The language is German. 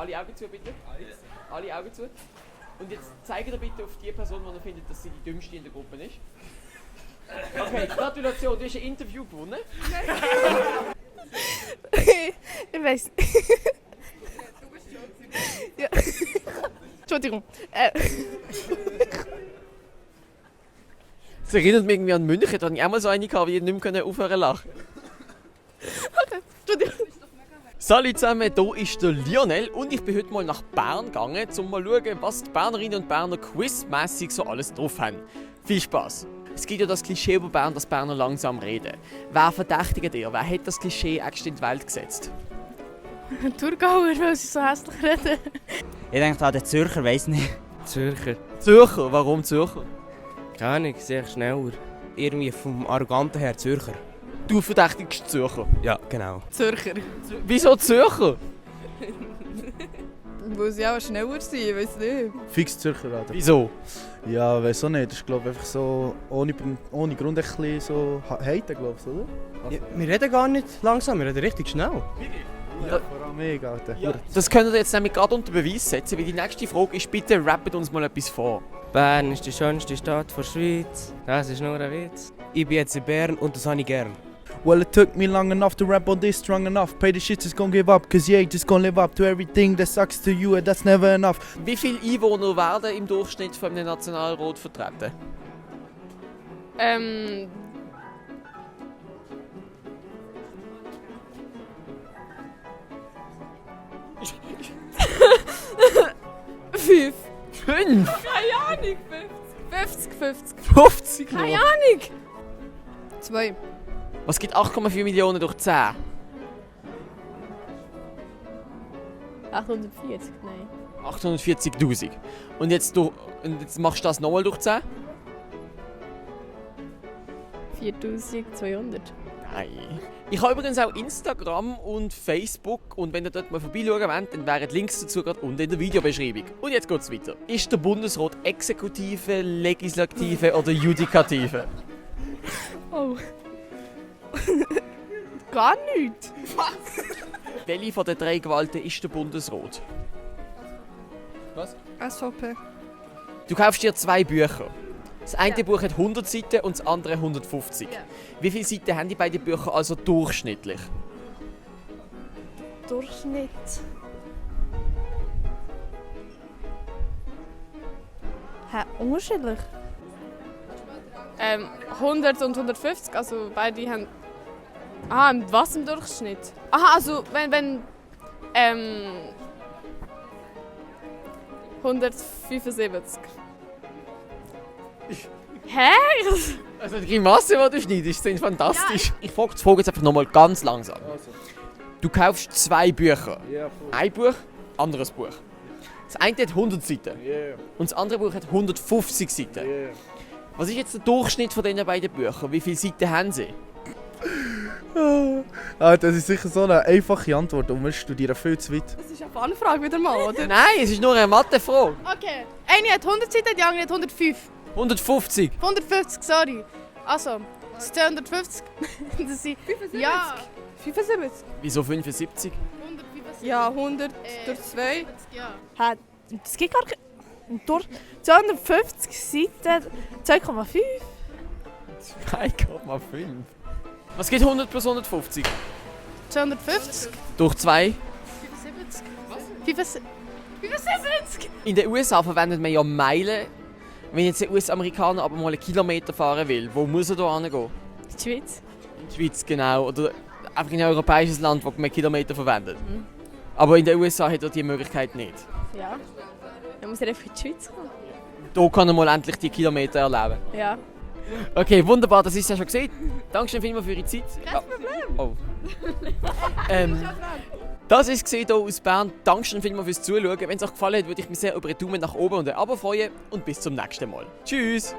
Alle Augen zu, bitte. Alle Augen zu. Und jetzt zeigt ihr bitte auf die Person, die ihr findet, dass sie die dümmste in der Gruppe ist. Okay, Gratulation, du hast ein Interview gewonnen. Ich weiß. Ja. Entschuldigung. Das erinnert mich irgendwie an München, da hatte ich auch mal so eine gehabt, wie ich nicht mehr aufhören lachen. Okay, Entschuldigung. Salut zusammen, hier ist der Lionel und ich bin heute mal nach Bern gegangen, um mal zu schauen, was die Bernerinnen und Berner quizmässig so alles drauf haben. Viel Spass! Es gibt ja das Klischee über Bern, dass Berner langsam reden. Wer verdächtigt ihr? Wer hat das Klischee extra in die Welt gesetzt? Thurgauer, weil sie so hässlich reden. Ich denke, der Zürcher weiss nicht. Zürcher. Zürcher? Warum Zürcher? Keine Ahnung, sehr schneller. Irgendwie vom Arroganten her Zürcher. Du verdächtigst Zürcher. Ja, genau. Zürcher. Wieso Zürcher? Weil sie auch schneller sind, ich weiß nicht. Fix Zürcher, Alter. Wieso? Ja, weiß auch nicht. Das ist, glaube ich, einfach so ohne Grund ein bisschen so haten, glaube ich, oder? Ja, wir reden gar nicht langsam, wir reden richtig schnell. Ja, vor allem ich, Alter. Ja. Das könnt ihr jetzt nämlich gerade unter Beweis setzen, weil die nächste Frage ist, bitte rappet uns mal etwas vor. Bern ist die schönste Stadt der Schweiz. Das ist nur ein Witz. Ich bin jetzt in Bern und das habe ich gern. Well, it took me long enough to rap on this strong enough. Pay the shit is gonna give up, cause you ain't just gonna live up to everything that sucks to you and that's never enough. Wie viele Einwohner werden im Durchschnitt von einem Nationalrat vertreten? Fünf. 5? Keine Ahnung, 50. 50. 50 nur. Keine Ahnung. 2. Was gibt 8,4 Millionen durch 10? 840, nein. 840'000. Und jetzt machst du das nochmal durch 10? 4200. Nein. Ich habe übrigens auch Instagram und Facebook und wenn ihr dort mal vorbeischauen wollt, dann wären die Links dazu gerade unten in der Videobeschreibung. Und jetzt geht's weiter. Ist der Bundesrat Exekutive, Legislative oder Judikative? Oh. Gar nicht. Welche von den 3 Gewalten ist der Bundesrat? Was? SVP. Du kaufst dir 2 Bücher. Das eine Buch hat 100 Seiten und das andere 150. Ja. Wie viele Seiten haben die beiden Bücher also durchschnittlich? Durchschnitt. Unterschiedlich. 100 und 150, also beide haben... Aha, was im Durchschnitt? Aha, also wenn 175. Hä? Also die Grimasse, die du schneidest, sind fantastisch. Ja, ich frage die Frage jetzt einfach nochmal ganz langsam. Du kaufst 2 Bücher. Ja, Ein Buch, anderes Buch. Das eine hat 100 Seiten yeah, und das andere Buch hat 150 Seiten. yeah. Was ist jetzt der Durchschnitt von diesen beiden Büchern? Wie viele Seiten haben sie? Das ist sicher so eine einfache Antwort und wir studieren viel zu weit. Das ist eine Fun-Frage wieder mal, oder? Nein, es ist nur eine Mathefrage. Okay. Eine hat 100 Seiten, die andere hat 105. 150. 150, sorry. Also, das ist 250. Das sind... 75? Ja, 75. Wieso 75? 175. Ja, 100 durch 2. Ja. Hat... Das geht gar nicht... Durch 250 Seiten 2,5. 2,5. Was gibt 100 plus 150? 250. Durch 2? 75. Was? 75? In den USA verwendet man ja Meilen. Wenn jetzt ein US-Amerikaner aber mal einen Kilometer fahren will, wo muss er da hingehen? In die Schweiz. In die Schweiz, genau. Oder einfach in ein europäisches Land, wo man Kilometer verwendet. Aber in den USA hat er diese Möglichkeit nicht. Ja. Dann muss er einfach in die Schweiz kommen. Da kann er mal endlich die Kilometer erleben. Ja. Okay, wunderbar, das ist ja schon gesehen. Dankeschön vielmals für Ihre Zeit. Kein Problem. Oh. Das ist gesehen hier aus Bern. Dankeschön vielmals fürs Zuschauen. Wenn es euch gefallen hat, würde ich mich sehr über einen Daumen nach oben und ein Abo freuen. Und bis zum nächsten Mal. Tschüss!